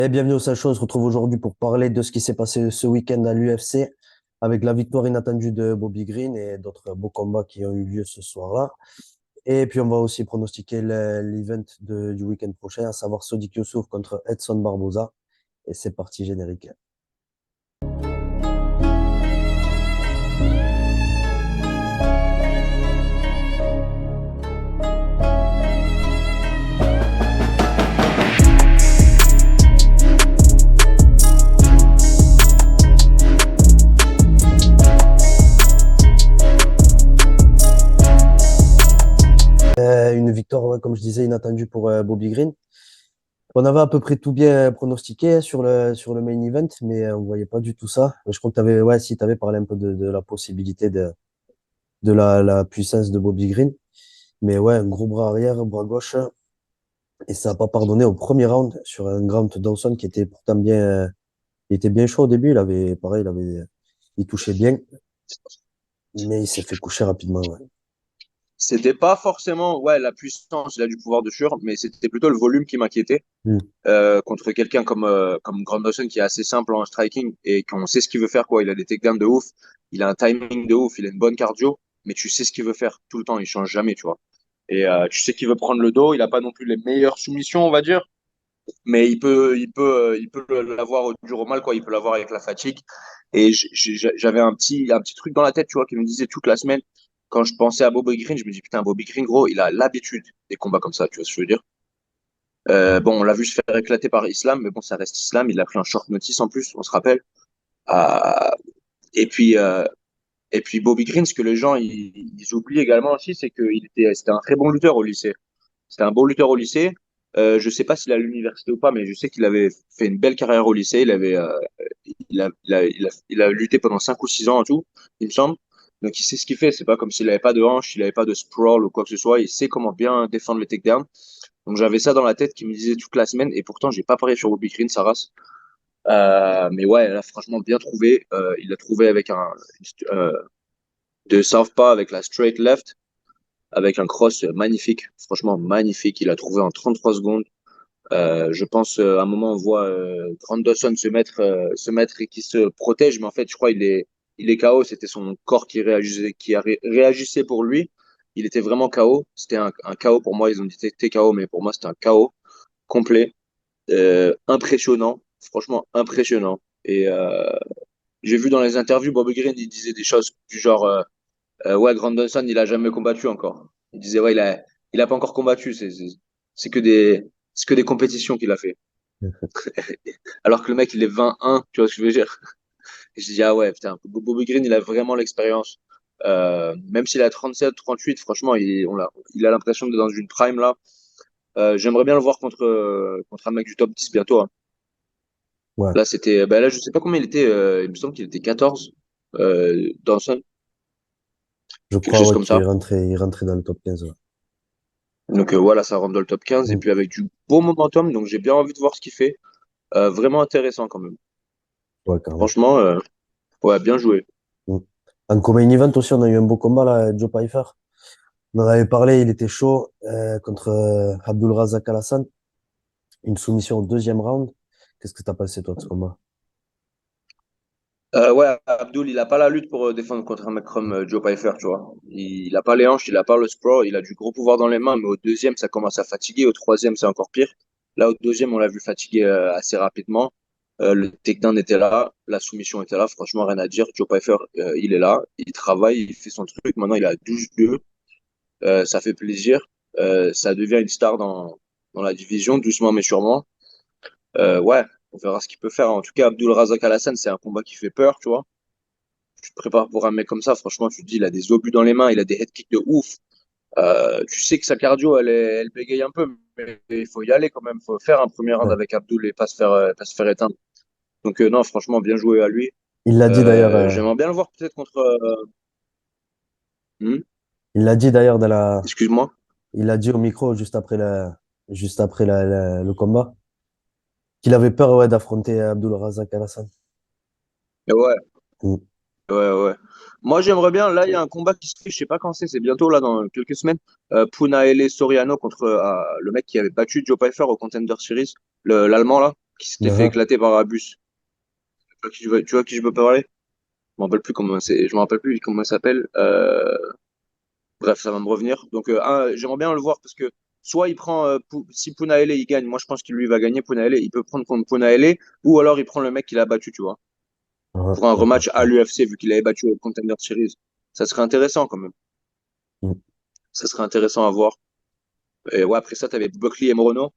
Et bienvenue au Sacho, on se retrouve aujourd'hui pour parler de ce qui s'est passé ce week-end à l'UFC avec la victoire inattendue de Bobby Green et d'autres beaux combats qui ont eu lieu ce soir-là. Et puis on va aussi pronostiquer l'event du week-end prochain, à savoir Sodiq Youssouf contre Edson Barboza. Et c'est parti, générique. Une victoire, ouais, comme je disais, inattendue pour Bobby Green. On avait à peu près tout bien pronostiqué sur le main event, mais on voyait pas du tout ça. Je crois que tu avais, ouais, si tu avais parlé un peu de la possibilité de la puissance de Bobby Green. Mais ouais, un gros bras arrière, bras gauche. Et ça n'a pas pardonné au premier round sur un Grant Dawson qui était pourtant bien, il était bien chaud au début. Pareil, il touchait bien, mais il s'est fait coucher rapidement, ouais. C'était pas forcément la puissance, il a du pouvoir de sûr, mais c'était plutôt le volume qui m'inquiétait Hmm. contre quelqu'un comme Grant Dawson qui est assez simple en striking et qu'on sait ce qu'il veut faire quoi. Il a des takedowns de ouf, il a un timing de ouf, il a une bonne cardio, mais tu sais ce qu'il veut faire tout le temps, il change jamais, tu vois. Et tu sais qu'il veut prendre le dos, il a pas non plus les meilleures soumissions, on va dire, mais il peut l'avoir au dur au mal quoi. Il peut l'avoir avec la fatigue. Et j'avais un petit truc dans la tête, tu vois, qui me disait toute la semaine. Quand je pensais à Bobby Green, je me dis putain, Bobby Green, gros, il a l'habitude des combats comme ça, tu vois ce que je veux dire. Bon, on l'a vu se faire éclater par Islam, mais bon, ça reste Islam. Il a pris un short notice en plus, on se rappelle. Euh, et puis, euh, et puis Bobby Green, ce que les gens ils oublient également aussi, c'est c'était un très bon lutteur au lycée. C'était un bon lutteur au lycée. Je sais pas s'il a l'université ou pas, mais je sais qu'il avait fait une belle carrière au lycée. Il a lutté pendant 5 ou 6 ans en tout, il me semble. Donc il sait ce qu'il fait. C'est pas comme s'il avait pas de hanche, il avait pas de sprawl ou quoi que ce soit. Il sait comment bien défendre le takedown. Donc j'avais ça dans la tête qui me disait toute la semaine. Et pourtant, j'ai pas parié sur Bobby Green, sa race. Mais ouais, là, franchement, bien trouvé. Il l'a trouvé avec euh, de southpaw avec la straight left avec un cross magnifique, franchement magnifique. Il a trouvé en 33 secondes. Je pense à un moment on voit Grant Dawson se mettre et qui se protège, mais en fait je crois il est KO. C'était son corps qui réagissait pour lui. Il était vraiment KO. C'était un KO pour moi. Ils ont dit t'es KO, mais pour moi c'était un KO complet. Impressionnant, franchement impressionnant. Et j'ai vu dans les interviews Bob Green il disait des choses du genre ouais, Grant Dawson, il a jamais combattu encore. Il disait, ouais, il a pas encore combattu. C'est que des compétitions qu'il a fait. Alors que le mec, il est 21, tu vois ce que je veux dire? Et je dis, ah ouais, putain, Bobby Green, il a vraiment l'expérience. Même s'il a 37, 38, franchement, il a l'impression d'être dans une prime là. J'aimerais bien le voir contre un mec du top 10 bientôt, hein. Ouais, Là, je sais pas combien il était. Il me semble qu'il était 14, Dawson, je quelque crois, chose ouais, comme ça. qu'il rentrait dans le top 15, ouais. Donc voilà, ça rentre dans le top 15 et Hmm. puis avec du beau momentum, donc j'ai bien envie de voir ce qu'il fait. Vraiment intéressant quand même. Ouais, carrément. Franchement, ouais, bien joué. Hmm. En co-main event aussi, on a eu un beau combat, là, Joe Pyfer. On en avait parlé, il était chaud, contre Abdulrazak Al-Hassan. Une soumission au deuxième round. Qu'est-ce que t'as pensé, toi, de ce combat? Ouais, Abdul, il a pas la lutte pour défendre contre un mec comme Joe Pyfer, tu vois. Il a pas les hanches, il a pas le sprawl, il a du gros pouvoir dans les mains, mais au deuxième, ça commence à fatiguer. Au troisième, c'est encore pire. Là, au deuxième, on l'a vu fatiguer assez rapidement. Le takedown était là, la soumission était là. Franchement, rien à dire. Joe Pyfer, il est là, il travaille, il fait son truc. Maintenant, il a 12-2. Ça fait plaisir. Ça devient une star dans la division, doucement mais sûrement. Ouais, on verra ce qu'il peut faire. En tout cas, Abdul Razak Al-Hassan, c'est un combat qui fait peur, tu vois. Tu te prépares pour un mec comme ça, franchement, tu te dis, il a des obus dans les mains, il a des head kicks de ouf. Tu sais que sa cardio, elle bégaye un peu, mais il faut y aller quand même. Il faut faire un premier round Ouais. avec Abdul et pas se faire éteindre. Donc, non, franchement, bien joué à lui. Il l'a dit d'ailleurs, J'aimerais bien le voir peut-être contre. Hmm. il l'a dit d'ailleurs dans la, Excuse-moi. il l'a dit au micro juste après le combat, qu'il avait peur, ouais, d'affronter Abdulrazak Al-Hassan. Mais ouais, Mm. ouais, ouais. Moi, j'aimerais bien. Là, il y a un combat qui se fait, je sais pas quand c'est bientôt, là, dans quelques semaines. Punaele Soriano contre le mec qui avait battu Joe Pyfer au Contender Series, l'Allemand, là. qui s'était fait Mhm. éclater par Abus. Tu vois qui je veux parler? Je me rappelle plus comment il s'appelle. Bref, ça va me revenir. Donc, j'aimerais bien le voir parce que soit il prend, si Punaele il gagne, moi je pense qu'il lui va gagner Punaele, il peut prendre contre Punaele, ou alors il prend le mec qu'il a battu, tu vois, Mhm. pour un Ok. rematch à l'UFC vu qu'il avait battu au Contender Series. Ça serait intéressant quand même. Mm. Ça serait intéressant à voir. Et ouais, après ça, t'avais Buckley et Morono.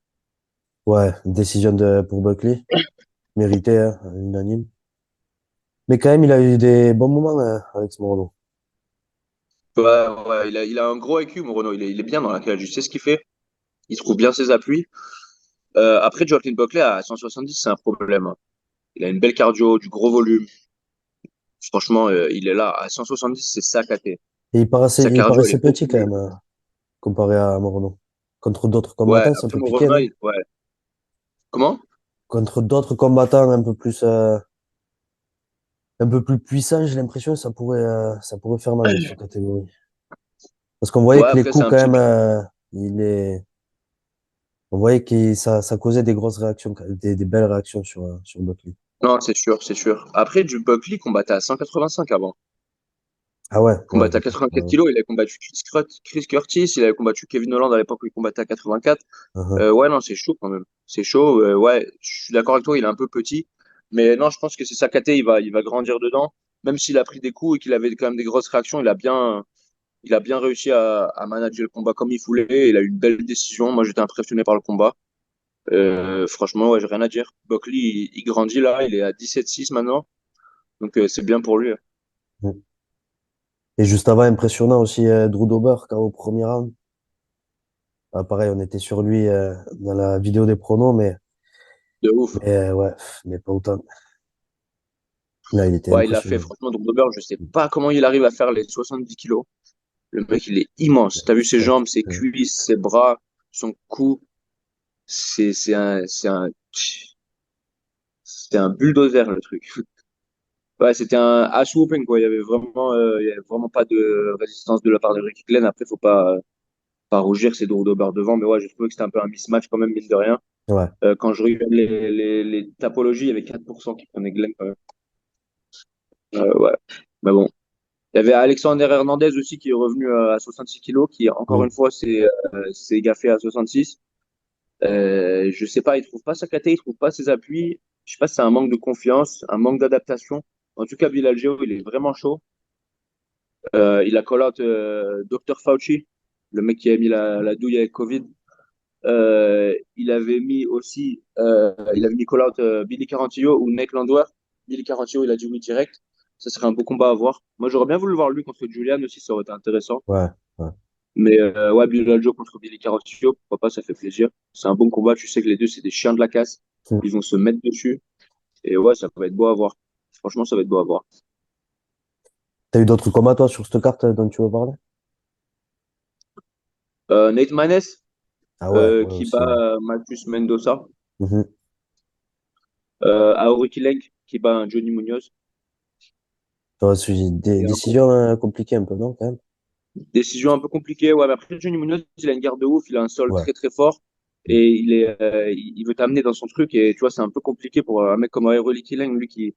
Ouais, décision pour Buckley. Mérité, hein, unanime. Mais quand même, il a eu des bons moments, Alex Moreno. Ouais, ouais, il a un gros IQ, Morono. Il est bien dans la cage. Je sais ce qu'il fait. Il trouve bien ses appuis. Après, Joaquin Buckley à 170, c'est un problème, hein. Il a une belle cardio, du gros volume. Franchement, il est là. À 170, c'est saccadé. Et Sa il cardio, elle paraissait est beaucoup petit quand mieux. même, comparé à Moreno. Contre d'autres Ouais, combattants, c'est un après peu piqué, Moreno, non? ouais. Comment? Contre d'autres combattants un peu plus puissants, j'ai l'impression que ça pourrait faire mal dans cette catégorie. Parce qu'on voyait Ouais, que les après, c'est coups, un quand petit même, peu. on voyait que ça causait des grosses réactions, des belles réactions sur Buckley. Non, c'est sûr, c'est sûr. Après, du Buckley combattait à 185 avant. Ah ouais, ouais, Combattait à d'accord. Ouais, 84 ouais. kilos. Il avait combattu Chris Curtis. Il avait combattu Kevin Holland à l'époque où il combattait à 84. Uh-huh. Ouais, non, c'est chaud quand même. C'est chaud. Ouais, je suis d'accord avec toi. Il est un peu petit. Mais non, je pense que c'est sa caté. Il va grandir dedans. Même s'il a pris des coups et qu'il avait quand même des grosses réactions, il a bien réussi à manager le combat comme il voulait. Il a eu une belle décision. Moi, j'étais impressionné par le combat. Franchement, ouais, j'ai rien à dire. Buckley, il grandit là. Il est à 17-6 maintenant. Donc, c'est bien pour lui. Mm. Et juste avant, impressionnant aussi, Drew Dober, KO au premier round. Ah, pareil, on était sur lui dans la vidéo des pronos, De ouf. ouais, mais pas autant. Là, il était Ouais, il a fait, impressionnant. franchement, Drew Dober, je sais pas comment il arrive à faire les 70 kilos. Le mec, il est immense. T'as vu ses Sec. jambes, ses cuisses, ses bras, son cou. C'est un bulldozer, le truc. Ouais, c'était un ass whooping, quoi. Il y avait vraiment pas de résistance de la part de Ricky Glenn. Après, faut pas rougir, c'est Drew Dober devant. Mais ouais, je trouvais que c'était un peu un mismatch, quand même, mine de rien. Ouais. Quand je regarde les tapologies, il y avait 4% qui prenaient Glenn, quand même. Ouais. Mais bon. Il y avait Alexander Hernandez aussi qui est revenu à 66 kilos, qui encore Mm. une fois s'est gaffé à 66. Je sais pas, il trouve pas sa caté, il trouve pas ses appuis. Je sais pas si c'est un manque de confiance, un manque d'adaptation. En tout cas, Bilal Geo, il est vraiment chaud. Il a call out Dr Fauci, le mec qui a mis la douille avec Covid. Il avait mis call out Billy Carantillo ou Nick Landwehr. Billy Carantillo, il a dit oui direct. Ça serait un beau combat à voir. Moi, j'aurais bien voulu le voir lui contre Julian aussi, ça aurait été intéressant. Ouais. Ouais. Mais ouais, Bilal Joe contre Billy Carantillo, pourquoi pas, ça fait plaisir. C'est un bon combat, tu sais que les deux, c'est des chiens de la casse. Mm. Ils vont se mettre dessus. Et ouais, ça va être beau à voir. Franchement, ça va être beau à voir. T'as eu d'autres combats, toi, sur cette carte dont tu veux parler? Nate Maness, Ah ouais, ouais, qui aussi, bat ouais. Marcus Mendoza. Mhm. Aori Kileng, qui bat un Johnny Munoz. Ouais, c'est des Et décisions compliquées un peu, non, quand même? décision un peu compliquée. Ouais, mais après, Johnny Munoz, il a une garde de ouf, il a un sol Ouais. très très fort. Mm. Et il veut t'amener dans son truc. Et tu vois, c'est un peu compliqué pour un mec comme Aori Kileng, lui qui,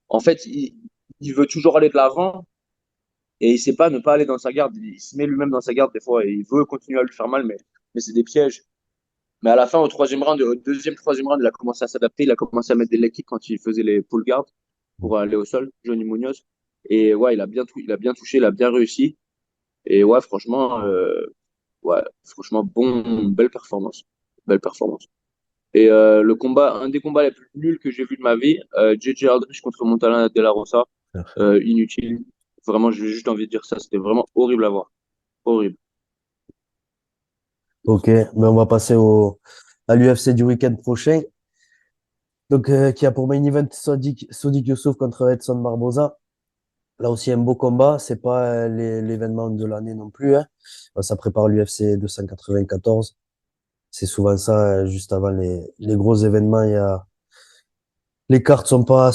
en fait, il veut toujours aller de l'avant. Et il sait pas ne pas aller dans sa garde. Il se met lui-même dans sa garde des fois et il veut continuer à lui faire mal, mais c'est des pièges. Mais à la fin, au troisième round, au deuxième, troisième round, il a commencé à s'adapter. Il a commencé à mettre des leg kicks quand il faisait les pull guards Mm. pour aller au sol, Johnny Munoz. Et ouais, il a bien touché, il a bien réussi. Et ouais, franchement, belle performance. Belle performance. Et un des combats les plus nuls que j'ai vu de ma vie, JJ Aldrich contre Montana De La Rosa, inutile. Vraiment, j'ai juste envie de dire ça. C'était vraiment horrible à voir. Horrible. Ok, mais on va passer à l'UFC du week-end prochain. Donc, qui a pour main event Sodiq Youssouf contre Edson Barboza. Là aussi, un beau combat. C'est pas l'événement de l'année non plus, hein. Ça prépare l'UFC 294. C'est souvent ça, juste avant les gros événements. Les cartes sont pas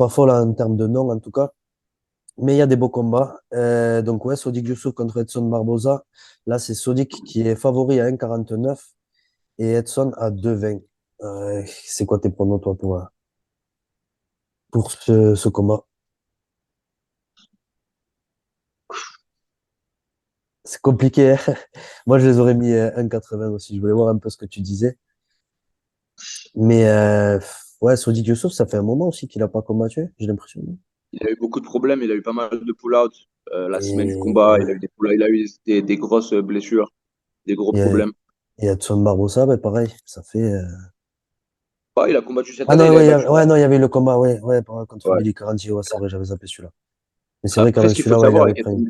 folles en termes de nom, en tout cas. Mais il y a des beaux combats. Donc, ouais, Sodiq Youssouf contre Edson Barboza. Là, c'est Sodiq qui est favori à 1,49 et Edson à 2,20. C'est quoi tes pronos, toi, pour ce combat? C'est compliqué, hein. Moi, je les aurais mis 1,80 aussi. Je voulais voir un peu ce que tu disais. Mais ouais, Sodiq Yusuff, ça fait un moment aussi qu'il a pas combattu, j'ai l'impression. Il a eu beaucoup de problèmes, il a eu pas mal de pull-out la semaine du Et combat, il ouais, a eu il a eu des grosses blessures, des gros et, problèmes. et Edson Barbosa, bah, pareil, ça fait. Ouais, il a combattu cette Ah année, non, il avait ouais, battu. ouais, non, il y avait le combat, ouais, ouais, contre Ouais. Billy Caranti, ouais, c'est vrai, j'avais zappé celui-là. Mais c'est vrai Après, qu'avant celui-là, ouais, il avait pris.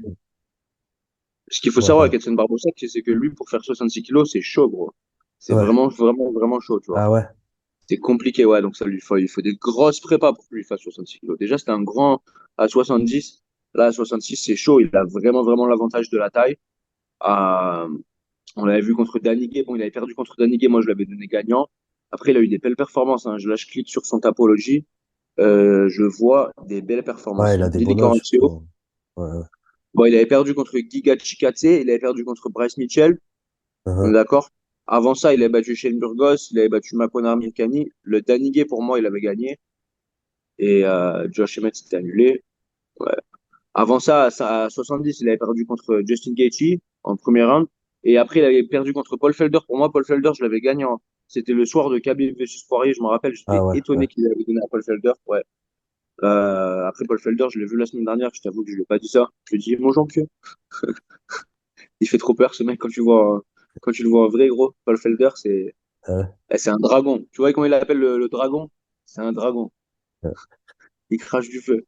ce qu'il faut Ouais, savoir ouais, avec Edson Barbosa, c'est que lui, pour faire 66 kilos, c'est chaud, gros. C'est ouais. vraiment, vraiment, vraiment chaud, tu vois. Ah ouais, C'est compliqué, ouais. Donc, il faut des grosses prépas pour que lui fasse 66 kilos. Déjà, c'était un grand à 70. Là, à 66, c'est chaud. Il a vraiment, vraiment l'avantage de la taille. Euh, on l'avait vu contre Daniguet. Bon, il avait perdu contre Daniguet. Moi, je l'avais donné gagnant. Après, il a eu des belles performances, hein. Là, je clique sur son tapologie. Je vois des belles ouais, performances. il a des Billy bonhommes Corancio. surtout. Ouais, ouais. Bon, il avait perdu contre Giga Chikadze. Il avait perdu contre Bryce Mitchell. On est Uh-huh. d'accord? Avant ça, il avait battu Shane Burgos. Il avait battu Makwan Armirkani. Le Daniguet, pour moi, il avait gagné. Et Josh Emmett s'était annulé. Ouais. Avant ça, à 70, il avait perdu contre Justin Gaethje en premier round. Et après, il avait perdu contre Paul Felder. Pour moi, Paul Felder, je l'avais gagnant. C'était le soir de Khabib versus Poirier, je me rappelle. Ah J'étais ouais, ouais. étonné qu'il avait donné à Paul Felder. Ouais. Après Paul Felder, je l'ai vu la semaine dernière. Je t'avoue que je lui ai pas dit ça. Je lui ai dit, mon champion. Il fait trop peur, ce mec, quand tu le vois en vrai, gros. Paul Felder, Ouais, c'est un dragon. Tu vois comment il appelle le dragon? C'est un dragon. ouais. Il crache du feu.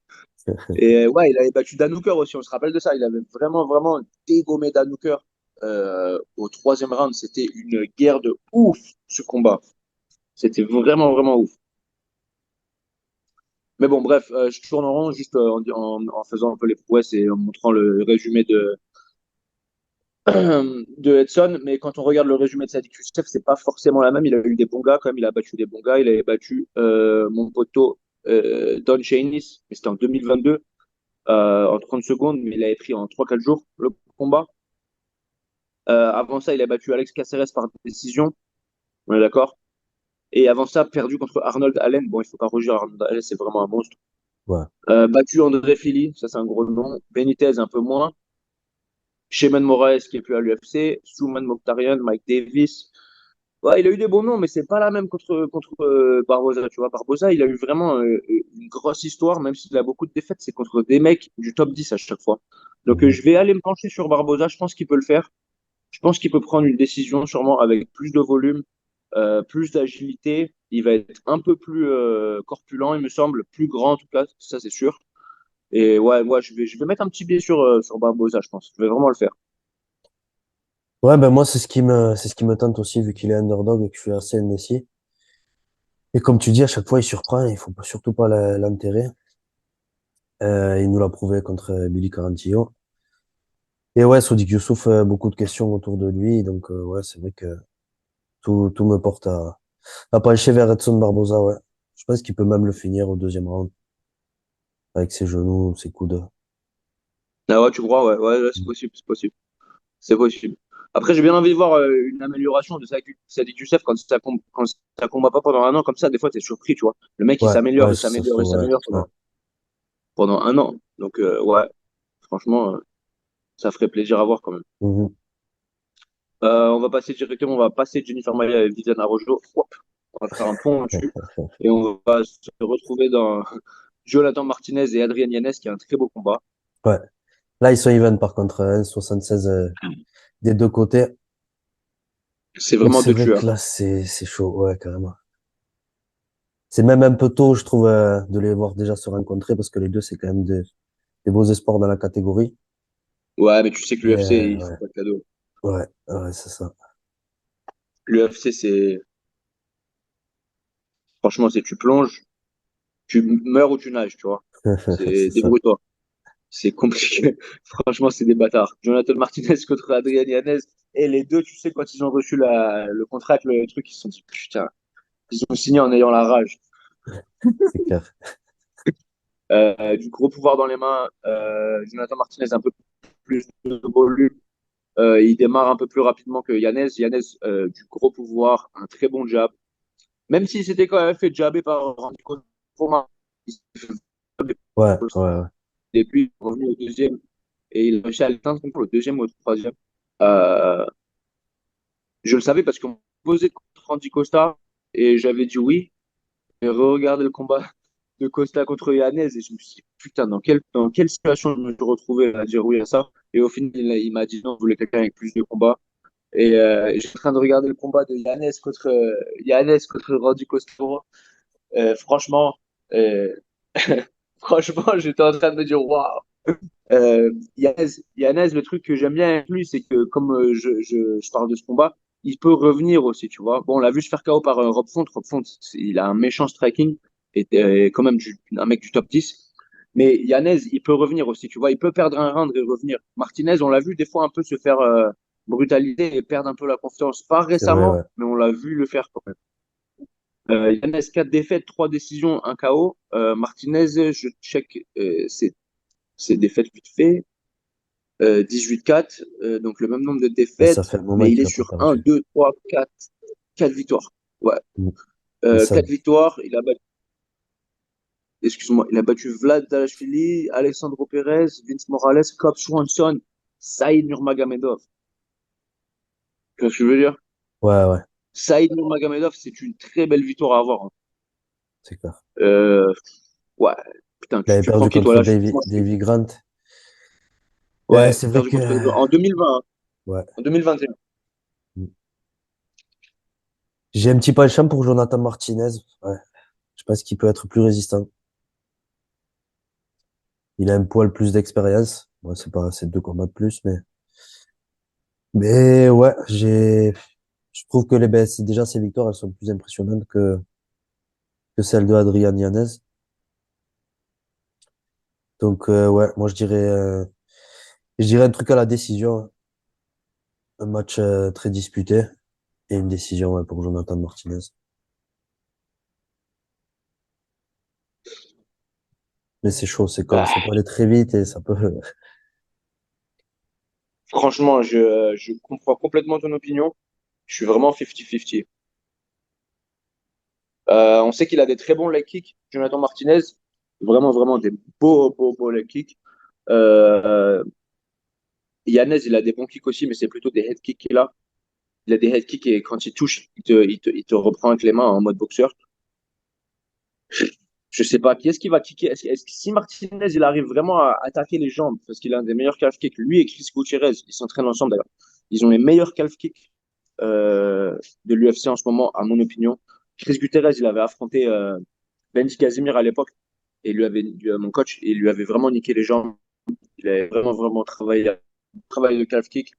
Et ouais, il avait battu Dan Hooker aussi, on se rappelle de ça. Il avait vraiment, vraiment dégommé Dan Hooker au troisième round. C'était une guerre de ouf, ce combat. C'était vraiment, vraiment ouf. Mais bon, bref, je tourne en rond juste en faisant un peu les prouesses et en montrant le résumé de Edson. Mais quand on regarde le résumé de Sadiq Youssef, c'est pas forcément la même. Il a eu des bons gars, quand même. Il a battu des bons gars. Il avait battu mon poteau Don Shainis, mais c'était en 2022, en 30 secondes, mais il avait pris en 3-4 jours le combat. Avant ça, il a battu Alex Caceres par décision. On est d'accord? Et avant ça, perdu contre Arnold Allen. Bon, il faut pas rougir, Arnold Allen, c'est vraiment un monstre. Ouais. Battu André Fili, ça c'est un gros nom. Benitez, un peu moins. Shayman Moraes, qui est plus à l'UFC. Souman Mokhtarian, Mike Davis. Ouais, il a eu des bons noms, mais c'est pas la même contre Barboza. Tu vois, Barboza, il a eu vraiment une grosse histoire, même s'il a beaucoup de défaites, c'est contre des mecs du top 10 à chaque fois. Donc, Mhm. je vais aller me pencher sur Barboza. Je pense qu'il peut le faire. Je pense qu'il peut prendre une décision sûrement avec plus de volume, plus d'agilité. Il va être un peu plus corpulent, il me semble, plus grand en tout cas, ça c'est sûr. Et ouais, moi je vais mettre un petit billet sur Barbosa, je pense. Je vais vraiment le faire. Ouais, ben moi, c'est ce qui me tente aussi, vu qu'il est underdog et que je suis assez indécis. Et comme tu dis, à chaque fois, il surprend, il faut surtout pas l'enterrer. Il nous l'a prouvé contre Billy Carantillo. Et ouais, Sodiq Youssouf, beaucoup de questions autour de lui. Donc, ouais, c'est vrai que tout me porte à pencher vers Edson Barboza, ouais. Je pense qu'il peut même le finir au deuxième round, avec ses genoux, ses coudes. Ah ouais, tu crois, ouais, ouais, ouais, c'est possible, c'est possible. C'est possible. Après, j'ai bien envie de voir une amélioration de Sadiq Youssef quand ça combat pas pendant un an comme ça. Des fois, t'es surpris, tu vois. Le mec, Ouais, ouais, il ça se s'améliore, il trouve, ouais. s'améliore Ouais. pendant un an. Donc, ouais, franchement, ça ferait plaisir à voir quand même. Mhm. On va passer directement, on va passer Jennifer Maia et Viviane Araújo. Hop, on va faire un pont dessus et on va se retrouver dans Jonathan Martinez et Adrian Yanez qui a un très beau combat. Ouais. Là, ils sont even, par contre, 1,76 des deux côtés. C'est Donc, vraiment c'est deux vrai tueurs. que là, c'est chaud, ouais, carrément. C'est même un peu tôt, je trouve, de les voir déjà se rencontrer parce que les deux, c'est quand même des beaux espoirs dans la catégorie. Ouais, mais tu sais que Et l'UFC, ils font ouais, pas de cadeau. ouais, ouais, c'est ça. L'UFC, franchement, c'est tu plonges, tu meurs ou tu nages, tu vois. C'est C'est ça. débrouille-toi. C'est compliqué. Franchement, c'est des bâtards. Jonathan Martinez contre Adrian Yanez. Et les deux, tu sais, quand ils ont reçu le contrat, le truc, ils se sont dit, putain, ils ont signé en ayant la rage. C'est clair. Du gros pouvoir dans les mains. Jonathan Martinez un peu plus de volume. Il démarre un peu plus rapidement que Yanez. Yanez, du gros pouvoir, un très bon jab. Même s'il s'était quand même fait jabber par Randy Couture, il s'est fait jabber Ouais, ouais, ouais. et puis il est revenu au deuxième et il a réussi à l'éteindre contre le deuxième ou le troisième. Euh, je le savais parce qu'on me posait contre Randy Costa et j'avais dit oui. J'ai regardé le combat de Costa contre Yanez et je me suis dit, putain, dans quelle situation je me suis retrouvé à dire oui à ça? Et au final, il m'a dit non, je voulais quelqu'un avec plus de combats. Et j'étais en train de regarder le combat de Yanez contre Randy Costa. Franchement, euh, franchement, j'étais en train de me dire waouh. Yanez, le truc que j'aime bien avec lui, c'est que comme je parle de ce combat, il peut revenir aussi, tu vois. Bon, on l'a vu se faire KO par Rob Font. Rob Font, il a un méchant striking et quand même un mec du top 10. Mais Yanez, il peut revenir aussi, tu vois. Il peut perdre un round et revenir. Martinez, on l'a vu des fois un peu se faire brutaliser et perdre un peu la confiance. Pas C'est vrai, ouais. récemment, mais on l'a vu le faire quand même. Yanez, 4 défaites, 3 décisions, un KO. Martinez, je check ses défaites vite fait. 18-4, donc le même nombre de Et ça défaites, fait un moment mais il qu'il est a pas sur un, perdu. 2, 3, 4, 4 victoires. Ouais. Mm. Et ça, 4 victoires, excuse-moi, il a battu Vlad Dalashvili, Alexandro Perez, Vince Morales, Cobb Swanson, Saïd Nurmagomedov. Tu vois ce que je veux dire? ouais, ouais, Saïd Nurmagomedov, c'est une très belle victoire à avoir, hein. c'est clair. Euh, ouais, putain, Il avait tu prends perdu qui toi contre là? Davy, Davy Grant. Ouais, Ouais, c'est vrai perdu que, contre en 2020, hein. ouais. En 2021. Mm. J'ai un petit penchant pour Jonathan Martinez. Ouais. Je pense qu'il peut être plus résistant. Il a un poil plus d'expérience. Moi, c'est pas, c'est 2 combats de plus, mais ouais, je trouve que déjà, ces victoires, elles sont plus impressionnantes que celles de Adrian Yanez. Donc, ouais, moi, je dirais un truc à la décision. Un match, très disputé et une décision, ouais, pour Jonathan Martinez. Mais c'est chaud, ça peut aller très vite et ça peut, Franchement, je comprends complètement ton opinion. Je suis vraiment 50-50. On sait qu'il a des très bons leg kicks, Jonathan Martinez. Vraiment, vraiment des beaux, beaux, beaux leg kicks. Euh, Yanez, il a des bons kicks aussi, mais c'est plutôt des head kicks qu'il a. Il a des head kicks et quand il touche, il te reprend avec les mains en mode boxeur. Je sais pas, qui est-ce qui va kicker? Est-ce que si Martinez, il arrive vraiment à attaquer les jambes, parce qu'il a un des meilleurs calf kicks, lui et Chris Gutierrez, ils s'entraînent ensemble d'ailleurs. Ils ont les meilleurs calf kicks de l'UFC en ce moment, à mon opinion. Chris Gutierrez, il avait affronté Benji Casimir à l'époque, et mon coach, il lui avait vraiment niqué les jambes. Il avait vraiment, vraiment travaillé le calf kick.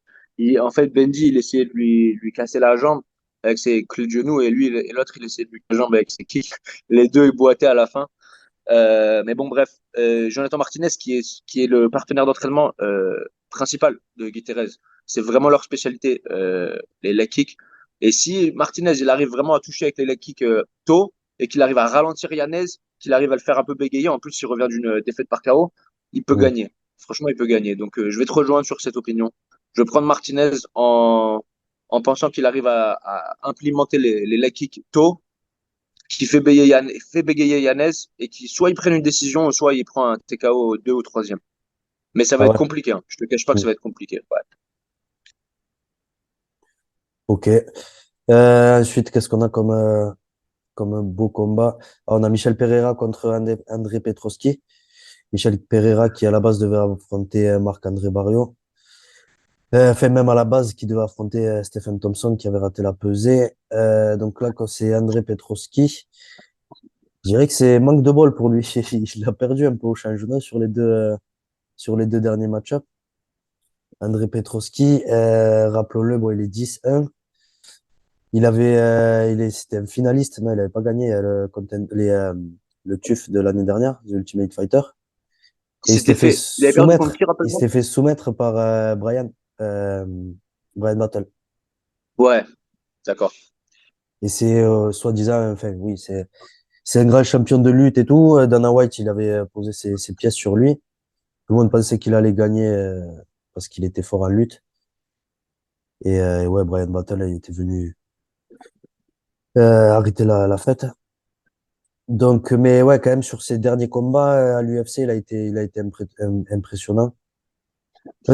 En fait, Benji, il essayait de lui casser la jambe avec ses clés de genoux, et lui, et l'autre, il essayait de lui casser la jambe avec ses kicks. Les deux, ils boitaient à la fin. Mais bon, bref, Jonathan Martinez, qui est le partenaire d'entraînement principal de Gutierrez, c'est vraiment leur spécialité, les leg kicks. Et si Martinez, il arrive vraiment à toucher avec les leg kicks tôt, et qu'il arrive à ralentir Yanez, qu'il arrive à le faire un peu bégayer, en plus, il revient d'une défaite par KO, il peut Mm. gagner. Franchement, il peut gagner. Donc, je vais te rejoindre sur cette opinion. Je vais prendre Martinez en pensant qu'il arrive à implémenter les leg kicks tôt, qui fait bégayer Yanez et qui soit il prenne une décision, soit il prend un TKO au 2 ou troisième. Mais ça va Ah être ouais. compliqué, hein. Je te cache pas que Mm. ça va être compliqué. Ouais. Ok. Ensuite, qu'est-ce qu'on a comme un beau combat? Ah, on a Michel Pereira contre André Petroski. Michel Pereira qui à la base devait affronter Marc-André Barriault. Enfin, même à la base, qui devait affronter Stephen Thompson qui avait raté la pesée. Donc là, quand c'est André Petroski, je dirais que c'est manque de bol pour lui. Il a perdu un peu au changement sur les deux derniers match-ups. André Petroski, rappelons-le, bon, il est 10-1. C'était un finaliste, mais il n'avait pas gagné le TUF de l'année dernière, The Ultimate Fighter. Il Et s'était fait. Il avait perdu contre qui, il rappelle-moi? s'était fait soumettre par euh, Brian Battle. Ouais, d'accord. Et c'est soi-disant, enfin oui, c'est un grand champion de lutte et tout. Dana White, il avait posé ses pièces sur lui. Tout le monde pensait qu'il allait gagner parce qu'il était fort en lutte. Et ouais, Brian Battle, il était venu. arrêter la fête. Donc, mais ouais, quand même, sur ses derniers combats à l'UFC, il a été impressionnant.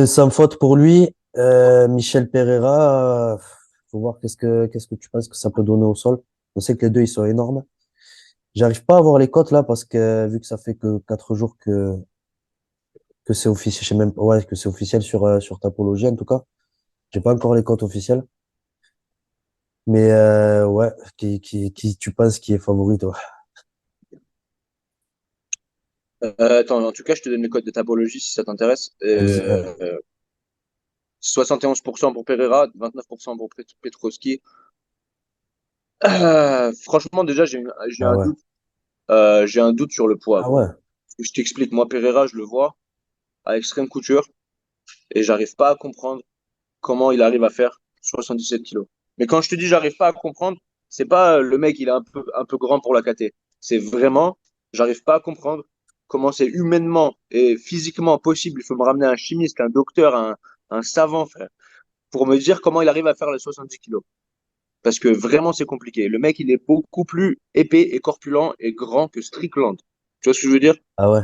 Sans faute pour lui. Michel Pereira, faut voir qu'est-ce que tu penses que ça peut donner au sol. On sait que les deux, ils sont énormes. J'arrive pas à voir les cotes là parce que vu que ça fait que 4 jours que c'est officiel, je sais même pas, ouais, que c'est officiel sur Tapologie en tout cas. J'ai pas encore les cotes officielles. Mais ouais, qui tu penses qui est favori, toi? Attends, en tout cas, je te donne les codes de Tabologie si ça t'intéresse. Vas-y, 71% pour Pereira, 29% pour Petroski. Franchement, déjà, j'ai ah un ouais. doute. J'ai un doute sur le poids, Ah gros. ouais. Je t'explique. Moi, Pereira, je le vois à extrême couture et j'arrive pas à comprendre comment il arrive à faire 77 kilos. Mais quand je te dis j'arrive pas à comprendre, c'est pas le mec, il est un peu grand pour la KT. C'est vraiment, j'arrive pas à comprendre comment c'est humainement et physiquement possible. Il faut me ramener un chimiste, un docteur, un savant, frère, pour me dire comment il arrive à faire les 70 kilos. Parce que vraiment, c'est compliqué. Le mec, il est beaucoup plus épais et corpulent et grand que Strickland. Tu vois ce que je veux dire? Ah ouais.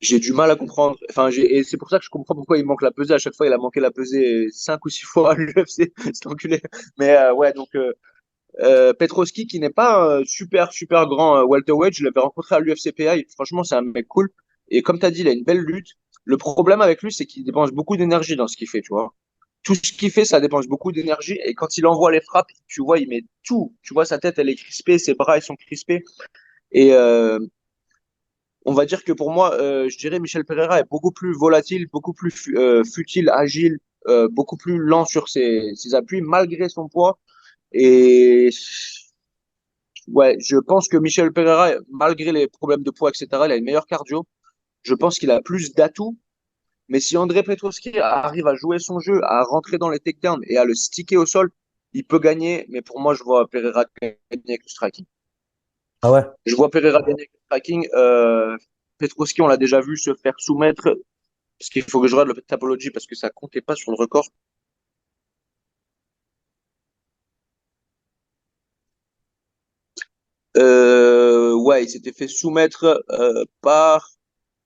J'ai du mal à comprendre. Enfin, et c'est pour ça que je comprends pourquoi il manque la pesée. À chaque fois, il a manqué la pesée 5 ou 6 fois à l'UFC, cet enculé. Mais ouais, donc Petroski, qui n'est pas un super grand welterweight, je l'avais rencontré à l'UFCPA. Franchement, c'est un mec cool. Et comme tu as dit, il a une belle lutte. Le problème avec lui, c'est qu'il dépense beaucoup d'énergie dans ce qu'il fait, tu vois. Tout ce qu'il fait, ça dépense beaucoup d'énergie. Et quand il envoie les frappes, tu vois, il met tout. Tu vois, sa tête, elle est crispée, ses bras, ils sont crispés. Et on va dire que pour moi, je dirais Michel Pereira est beaucoup plus volatile, beaucoup plus futile, agile, beaucoup plus lent sur ses appuis, malgré son poids. Et ouais, je pense que Michel Pereira, malgré les problèmes de poids, etc., il a une meilleure cardio. Je pense qu'il a plus d'atouts. Mais si André Petroski arrive à jouer son jeu, à rentrer dans les takedowns et à le sticker au sol, il peut gagner. Mais pour moi, je vois Pereira gagner avec le striking. Ah ouais. Je vois Pereira gagner avec le striking. Petroski, on l'a déjà vu se faire soumettre. Parce qu'il faut que je regarde le Tapology parce que ça comptait pas sur le record. Ouais, il s'était fait soumettre par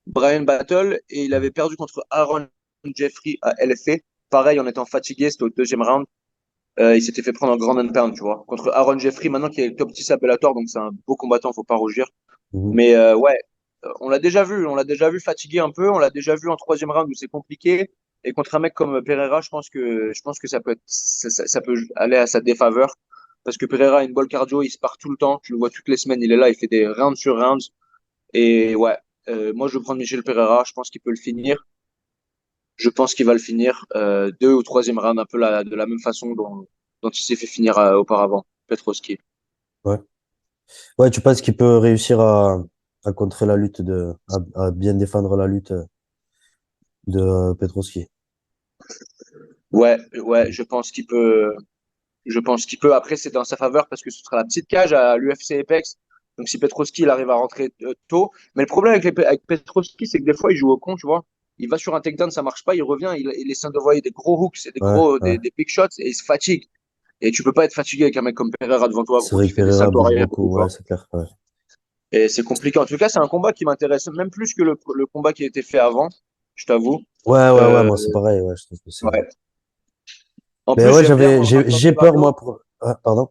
Brian Battle et il avait perdu contre Aaron Jeffrey à LFA. Pareil, en étant fatigué, c'était au deuxième round. Il s'était fait prendre en grand and pound, tu vois. Contre Aaron Jeffrey, maintenant qui est le top 10 à Bellator, donc c'est un beau combattant, faut pas rougir. Mhm. Mais ouais, on l'a déjà vu fatigué un peu, on l'a déjà vu en troisième round où c'est compliqué. Et contre un mec comme Pereira, je pense que ça peut être, ça peut aller à sa défaveur. Parce que Pereira a une bonne cardio, il se part tout le temps. Tu le vois toutes les semaines, il est là, il fait des rounds sur rounds. Et ouais, moi je vais prendre Michel Pereira, je pense qu'il peut le finir. Je pense qu'il va le finir deux ou troisième round, un peu de la même façon dont il s'est fait finir auparavant, Petroski. Ouais. Ouais, tu penses qu'il peut réussir à contrer la lutte à bien défendre la lutte de Petroski. Ouais, ouais, je pense qu'il peut. Après, c'est dans sa faveur parce que ce sera la petite cage à l'UFC Apex. Donc, si Petroski, il arrive à rentrer tôt. Mais le problème avec Petroski, c'est que des fois, il joue au con, tu vois. Il va sur un takedown, ça marche pas, il revient, il essaie d'envoyer des gros hooks et Ouais, ouais. des big shots et il se fatigue. Et tu peux pas être fatigué avec un mec comme Pereira devant toi, C'est gros, vrai qui que fait des Pereira saltos bouge arrière et tout, beaucoup, tu ouais, vois. c'est clair. Ouais. Et c'est compliqué. En tout cas, c'est un combat qui m'intéresse même plus que le combat qui a été fait avant, je t'avoue. Ouais, Euh, moi c'est pareil, ouais, je trouve que c'est. ouais. En Mais plus, ouais, j'aime bien voir j'ai Anthony peur, Rabiot. moi, ah, pardon.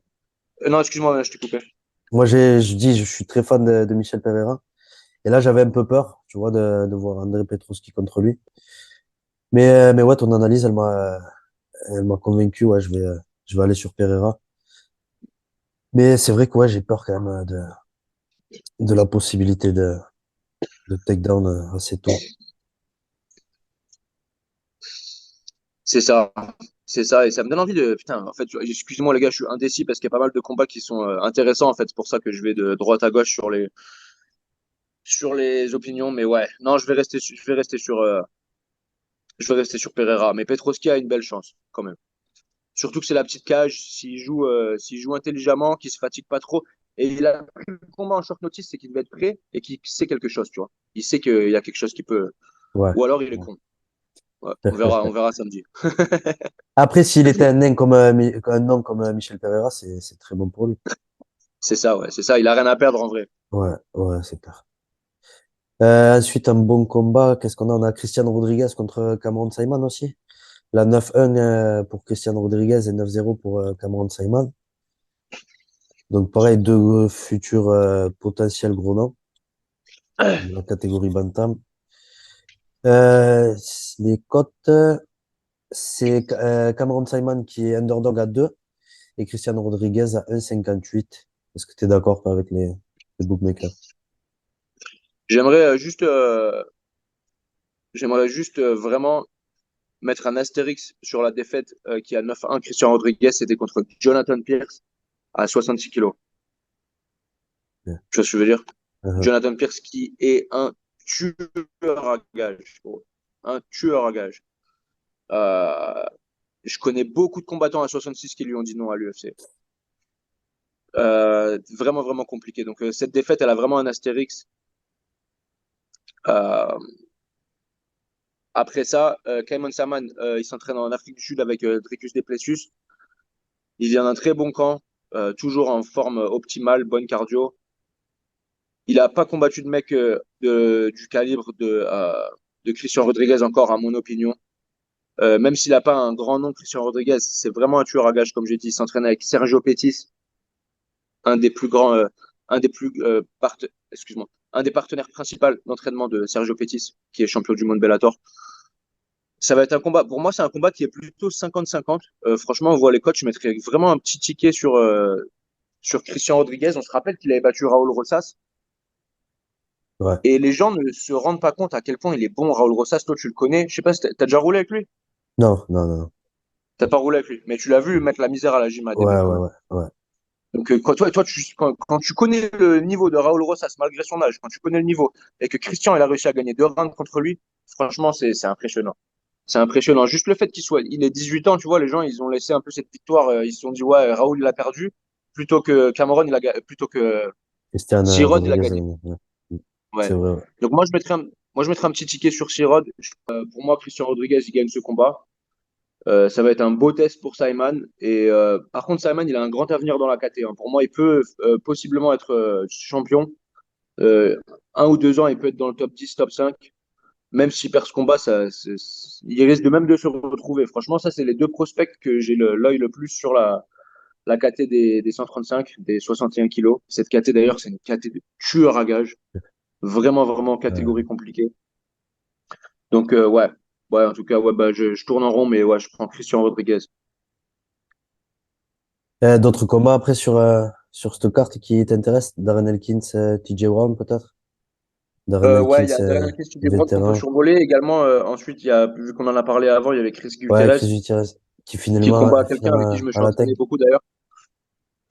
Non, excuse-moi, je t'ai coupé. Moi, je dis, je suis très fan de Michel Pereira. Et là, j'avais un peu peur, tu vois, de voir André Petroski contre lui. Mais ouais, ton analyse, elle m'a convaincu, ouais, je vais aller sur Pereira. Mais c'est vrai que, ouais, j'ai peur quand même de la possibilité de takedown assez tôt. C'est ça. C'est ça. Et ça me donne envie de. Putain, en fait, excusez-moi, les gars, je suis indécis parce qu'il y a pas mal de combats qui sont intéressants. En fait, c'est pour ça que je vais de droite à gauche sur les opinions. Mais ouais, non, je vais rester sur Pereira. Mais Petroski a une belle chance, quand même. Surtout que c'est la petite cage. S'il joue intelligemment, qu'il se fatigue pas trop. Et il a pris le combat en short notice, c'est qu'il devait être prêt et qu'il sait quelque chose, tu vois. Il sait qu'il y a quelque chose qui peut. Ouais. Ou alors il est con. Ouais, on verra samedi. Après, s'il était un nain comme, un nom comme Michel Pereira, c'est très bon pour lui. C'est ça, ouais, c'est ça. Il a rien à perdre en vrai. Ouais, ouais, c'est clair. Ensuite, un bon combat. Qu'est-ce qu'on a? On a Christian Rodriguez contre Cameron Saïman aussi. La 9-1 pour Christian Rodriguez et 9-0 pour Cameron Saïman. Donc, pareil, deux futurs potentiels gros noms de la catégorie Bantam. Euh, les cotes, c'est Cameron Saïman qui est underdog à 2 et Christian Rodriguez à 1,58. Est-ce que tu es d'accord avec les bookmakers? J'aimerais juste vraiment mettre un astérix sur la défaite qui a 9-1 Christian Rodriguez, c'était contre Jonathan Pierce à 66 kilos. Ouais. Tu vois ce que je veux dire? Uh-huh. Jonathan Pierce qui est un tueur à gages, gros. Un tueur à gages. Euh, je connais beaucoup de combattants à 66 qui lui ont dit non à l'UFC. Vraiment, vraiment compliqué. Donc, cette défaite, elle a vraiment un astérix. Euh, Après ça, Kaimon Saman, il s'entraîne en Afrique du Sud avec Dricus Duplessis. Il vient d'un très bon camp, toujours en forme optimale, bonne cardio. Il n'a pas combattu de mec du calibre de Christian Rodriguez encore, à mon opinion. Même s'il n'a pas un grand nom, Christian Rodriguez, c'est vraiment un tueur à gages, comme j'ai dit. Il s'entraîne avec Sergio Pettis, un des plus grands, un des plus, excuse-moi, un des partenaires principaux d'entraînement de Sergio Pettis, qui est champion du monde Bellator. Ça va être un combat. Pour moi, c'est un combat qui est plutôt 50-50. Franchement, on voit les coachs, je mettrais vraiment un petit ticket sur Christian Rodriguez. On se rappelle qu'il avait battu Raúl Rosas. Ouais. Et les gens ne se rendent pas compte à quel point il est bon, Raúl Rosas. Toi, tu le connais. Je sais pas si t'as déjà roulé avec lui. Non, non, non, non. T'as pas roulé avec lui. Mais tu l'as vu mettre la misère à la gym à des Ouais, mecs quand ouais, même. ouais, ouais. Donc, quand tu connais le niveau de Raúl Rosas, malgré son âge, quand tu connais le niveau, et que Christian, il a réussi à gagner 2 rounds contre lui, franchement, c'est impressionnant. C'est impressionnant. Juste le fait il ait 18 ans, tu vois, les gens, ils ont laissé un peu cette victoire. Ils se sont dit, ouais, Raoul, il a perdu. Plutôt que Cameron, plutôt que Christian Cyrod, il a Rodriguez, gagné. ouais. Ouais. C'est vrai, ouais. Donc, moi, je mettrais un petit ticket sur Cyrod. Pour moi, Christian Rodriguez, il gagne ce combat. Ça va être un beau test pour Simon. Et par contre, Simon, il a un grand avenir dans la KT, hein. Pour moi, il peut possiblement être champion. Euh, 1 ou 2 ans, il peut être dans le top 10, top 5. Même s'il perd ce combat, il risque de même de se retrouver. Franchement, ça, c'est les deux prospects que j'ai l'œil le plus sur la KT des 135, des 61 kilos. Cette KT, d'ailleurs, c'est une KT de tueur à gages. Vraiment, vraiment catégorie Euh, compliquée. Donc, ouais. Ouais, en tout cas, ouais, bah, je tourne en rond, mais ouais, je prends Christian Rodriguez. d'autres combats après sur cette carte qui t'intéresse? Darren Elkins, TJ Brown peut-être? Darren Ouais, il Elkins, y a Daniel Christie-Gebrold qu'on peut vétéran. survoler. Également, ensuite, vu qu'on en a parlé avant, il y avait Chris Ouais, Gutierrez Chris Gutierrez, qui qui finalement, combat quelqu'un avec qui je finalement me à suis la tech. entraîné beaucoup d'ailleurs.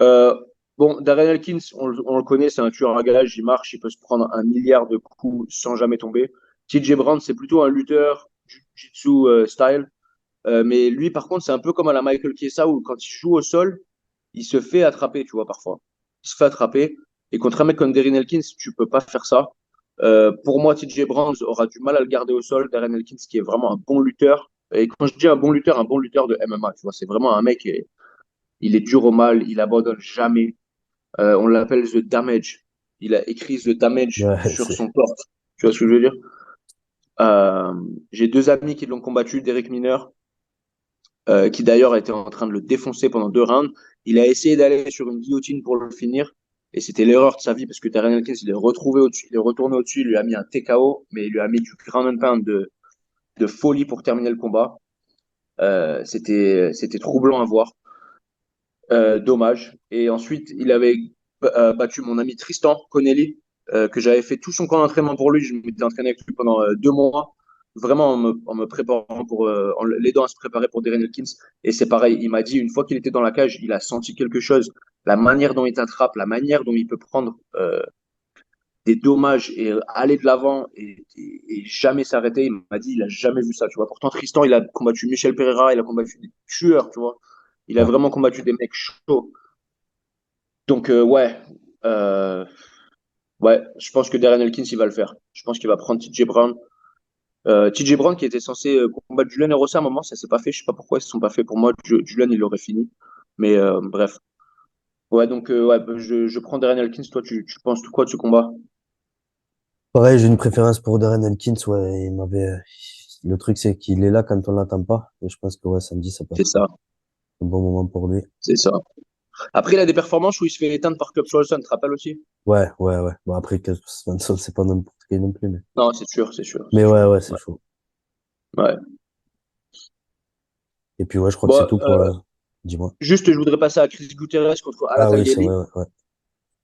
Euh, bon, Darren Elkins, on le connaît, c'est un tueur à gages, il marche, il peut se prendre 1 milliard de coups sans jamais tomber. TJ Brown, c'est plutôt un lutteur, jiu-jitsu style. Mais lui, par contre, c'est un peu comme à la Michael Chiesa où quand il joue au sol, il se fait attraper, tu vois, parfois. Il se fait attraper. Et contre un mec comme Darren Elkins, tu peux pas faire ça. Pour moi, TJ Brown aura du mal à le garder au sol. Darren Elkins, qui est vraiment un bon lutteur. Et quand je dis un bon lutteur de MMA, tu vois, c'est vraiment un mec, il est dur au mal, il abandonne jamais. On l'appelle The Damage. Il a écrit The Damage Ouais, sur son corps. Tu vois ce que je veux dire? Euh, j'ai 2 amis qui l'ont combattu, Derek Miner, qui d'ailleurs était en train de le défoncer pendant 2 rounds. Il a essayé d'aller sur une guillotine pour le finir. Et c'était l'erreur de sa vie parce que Darren Elkins, il est retrouvé au-dessus, il est retourné au-dessus, il lui a mis un TKO, mais il lui a mis du ground and pound de folie pour terminer le combat. C'était troublant à voir. Dommage. Et ensuite, il avait battu mon ami Tristan Connelly, que j'avais fait tout son camp d'entraînement pour lui. Je m'étais entraîné avec lui pendant 2 mois, vraiment en me préparant en l'aidant à se préparer pour Darren Elkins. Et c'est pareil, il m'a dit, une fois qu'il était dans la cage, il a senti quelque chose. La manière dont il t'attrape, la manière dont il peut prendre des dommages et aller de l'avant et jamais s'arrêter. Il m'a dit, il a jamais vu ça, tu vois. Pourtant, Tristan, il a combattu Michel Pereira, il a combattu des tueurs, tu vois. Il a ouais. vraiment combattu des mecs chauds. Donc, euh, ouais, je pense que Darren Elkins, il va le faire. Je pense qu'il va prendre TJ Brown. TJ Brown qui était censé combattre Julian Erosa à un moment, ça s'est pas fait. Je sais pas pourquoi ils se sont pas fait. Pour moi, Julian, il l'aurait fini. Mais bref. Ouais, donc ouais, je prends Darren Elkins. Toi, tu penses quoi de ce combat? Pareil, j'ai une préférence pour Darren Elkins. Ouais, le truc, c'est qu'il est là quand on l'attend pas. Et je pense que ouais, samedi, ça peut C'est être ça, un bon moment pour lui. c'est ça. Après, il a des performances où il se fait éteindre par Club Swanson, tu te rappelles aussi? Ouais, ouais, ouais. Bon, après, que Svensson, c'est pas n'importe qui non plus. Non, c'est sûr, c'est sûr, Mais c'est ouais, sûr. ouais, c'est Ouais. chaud. Ouais. Et puis, ouais, je crois que c'est Bon, tout pour, dis-moi. juste, je voudrais passer à Chris Guterres contre Ah oui, c'est Alatangeli. vrai, ouais, ouais.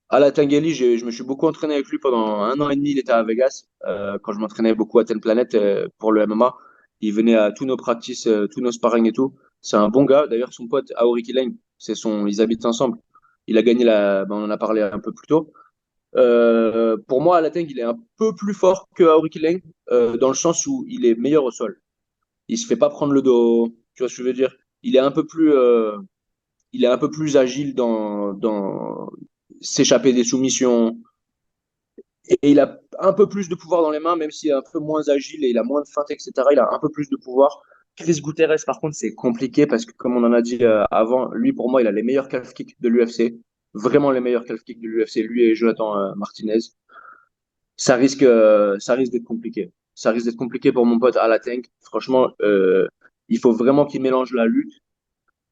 Alatangeli, je me suis beaucoup entraîné avec lui pendant 1 an et demi. Il était à Vegas quand je m'entraînais beaucoup à Ten Planet pour le MMA. Il venait à tous nos practices, tous nos sparring et tout. C'est un bon gars. D'ailleurs, son pote Aori Kileng, ils habitent ensemble. Il a gagné on en a parlé un peu plus tôt. Pour moi, Alateng, il est un peu plus fort que Aori Kileng dans le sens où il est meilleur au sol. Il se fait pas prendre le dos. Tu vois ce que je veux dire? Il est un peu plus, euh, il est un peu plus agile dans s'échapper des soumissions. Et il a un peu plus de pouvoir dans les mains, même s'il est un peu moins agile et il a moins de feinte, etc. Il a un peu plus de pouvoir. Chris Guterres, par contre, c'est compliqué parce que, comme on en a dit avant, lui, pour moi, il a les meilleurs calf kicks de l'UFC. Vraiment les meilleurs calf kicks de l'UFC, lui et Jonathan Martinez. Ça risque d'être compliqué. Ça risque d'être compliqué pour mon pote Alateng. Franchement, il faut vraiment qu'il mélange la lutte.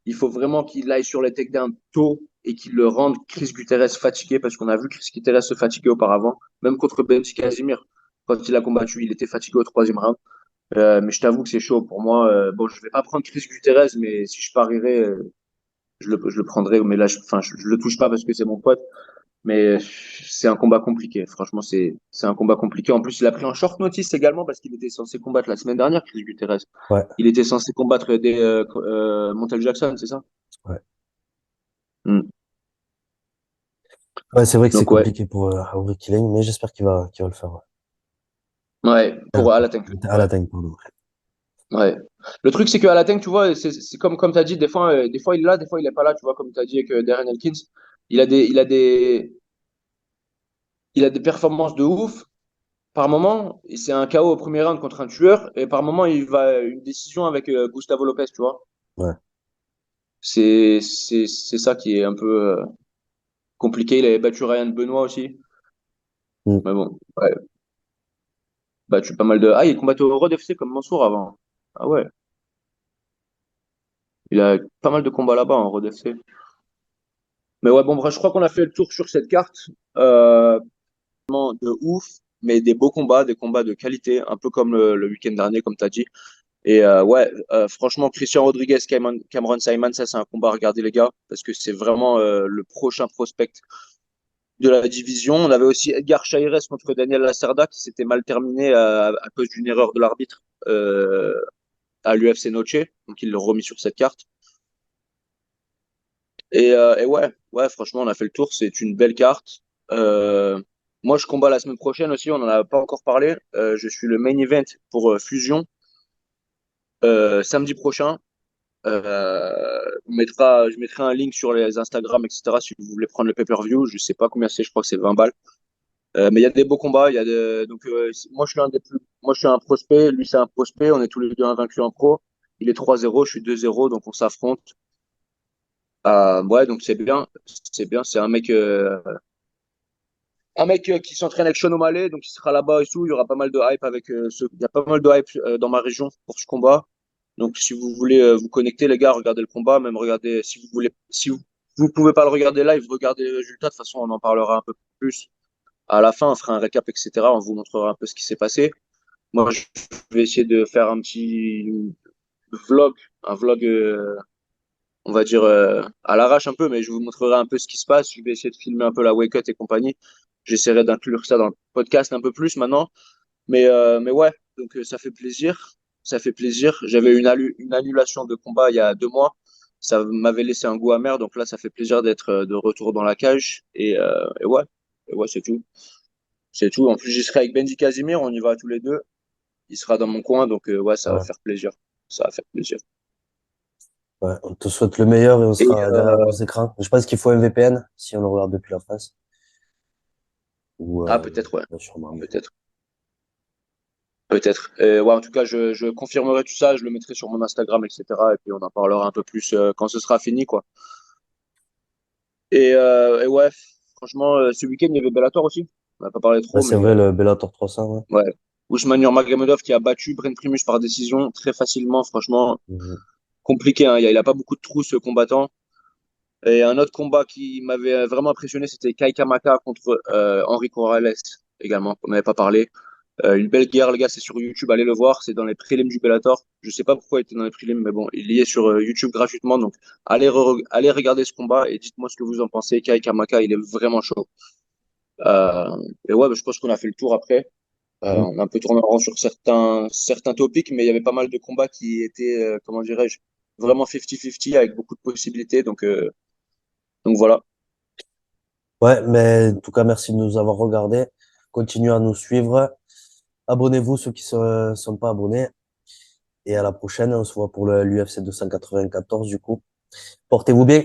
Il faut vraiment qu'il aille sur les takedowns tôt et qu'il le rende Chris Guterres fatigué parce qu'on a vu Chris Guterres se fatiguer auparavant, même contre Benji Casimir. Quand il a combattu, il était fatigué au troisième round. Mais je t'avoue que c'est chaud pour moi. Bon, je vais pas prendre Chris Guterres, mais si je parierais, je le prendrais. Mais là, je le touche pas parce que c'est mon pote. Mais c'est un combat compliqué. Franchement, c'est un combat compliqué. En plus, il a pris en short notice également parce qu'il était censé combattre la semaine dernière, Chris Guterres. Ouais, Il était censé combattre Montel Jackson, c'est ça? ouais. Mm. Ouais, c'est vrai que c'est Donc ouais, compliqué pour Auri Killing, mais j'espère qu'il va le faire. Ouais. ouais, pour Alateng. À Ouais, la tank, pardon. ouais. Le truc, c'est que Alateng, tu vois, c'est comme tu as dit, des fois il est là, des fois il est pas là, tu vois, comme tu as dit avec Darren Elkins. Il a des performances de ouf. Par moment, c'est un KO au premier round contre un tueur, et par moment, il va une décision avec Gustavo Lopez, tu vois. Ouais. C'est ça qui est un peu compliqué. Il avait battu Ryan Benoit aussi. Mm. Mais bon, ouais, battu pas mal de. Ah, il combattait au Road FC comme Mansour avant. Ah ouais, il a pas mal de combats là-bas en Road FC. Mais ouais, bon, bref, je crois qu'on a fait le tour sur cette carte. Vraiment de ouf, mais des beaux combats, des combats de qualité, un peu comme le week-end dernier, comme tu as dit. Et ouais, franchement, Christian Rodriguez, Cameron Simon, ça, c'est un combat à regarder, les gars, parce que c'est vraiment le prochain prospect de la division. On avait aussi Edgar Chairez contre Daniel Lacerda qui s'était mal terminé à cause d'une erreur de l'arbitre à l'UFC Noche. Donc, il l'a remis sur cette carte. Et ouais, ouais, franchement, on a fait le tour. C'est une belle carte. Euh, Moi, je combats la semaine prochaine aussi. On n'en a pas encore parlé. Je suis le main event pour Fusion samedi prochain. Je mettrai un link sur les Instagram, etc. si vous voulez prendre le pay-per-view. Je sais pas combien c'est, je crois que c'est 20 balles. Mais il y a des beaux combats. Donc, moi, je suis un des plus, moi, je suis un prospect. Lui, c'est un prospect. On est tous les deux invaincus en pro. Il est 3-0, je suis 2-0, donc on s'affronte. Ouais, donc c'est bien. C'est bien. C'est un mec qui s'entraîne avec Sean O'Malley, donc il sera là-bas et tout. Il y aura pas mal de hype il y a pas mal de hype dans ma région pour ce combat. Donc si vous voulez vous connecter, les gars, regardez le combat, même regardez si vous voulez, si vous pouvez pas le regarder live, regardez les résultats. De toute façon, on en parlera un peu plus à la fin. On fera un récap, etc. On vous montrera un peu ce qui s'est passé. Moi, je vais essayer de faire vlog, un vlog, on va dire à l'arrache un peu, mais je vous montrerai un peu ce qui se passe. Je vais essayer de filmer un peu la wake up et compagnie. J'essaierai d'inclure ça dans le podcast un peu plus maintenant. Mais ouais, donc ça fait plaisir. Ça fait plaisir. J'avais une annulation de combat il y a 2 mois. Ça m'avait laissé un goût amer. Donc là, ça fait plaisir d'être de retour dans la cage. Et ouais, c'est tout. C'est tout. En plus, j'y serai avec Benji Casimir. On y va tous les deux. Il sera dans mon coin. Donc ouais, ça va Ouais. faire plaisir. Ça va faire plaisir. Ouais. On te souhaite le meilleur et on Et sera derrière nos écrans. Je pense qu'il faut un VPN si on le regarde depuis la France. Ou, peut-être, ouais. sûrement, mais Peut-être. Peut-être. Ouais, en tout cas, je confirmerai tout ça. Je le mettrai sur mon Instagram, etc. Et puis on en parlera un peu plus quand ce sera fini, quoi. Et ouais, franchement, ce week-end, il y avait Bellator aussi. On n'a pas parlé Ouais, trop, c'est mais vrai, le Bellator 300, ouais. ouais. Ousmane Nurmagomedov qui a battu Brent Primus par décision très facilement. Franchement, Mhm. compliqué, hein. Il a pas beaucoup de trous, ce combattant. Et un autre combat qui m'avait vraiment impressionné, c'était Kai Kamaka contre Henry Corrales également. On n'avait pas parlé. Une belle guerre, les gars, c'est sur YouTube, allez le voir, c'est dans les prélims du Bellator. Je sais pas pourquoi il était dans les prélims, mais bon, il y est sur YouTube gratuitement, donc allez regarder ce combat et dites-moi ce que vous en pensez. Kai Kamaka, il est vraiment chaud. Et ouais, bah, je pense qu'on a fait le tour après. Mhm. On a un peu tourné en rond sur certains topics, mais il y avait pas mal de combats qui étaient, comment dirais-je, vraiment 50-50 avec beaucoup de possibilités, donc voilà. Ouais, mais en tout cas, merci de nous avoir regardés. Continuez à nous suivre. Abonnez-vous ceux qui ne sont pas abonnés. Et à la prochaine, on se voit pour le l'UFC 294 du coup. Portez-vous bien.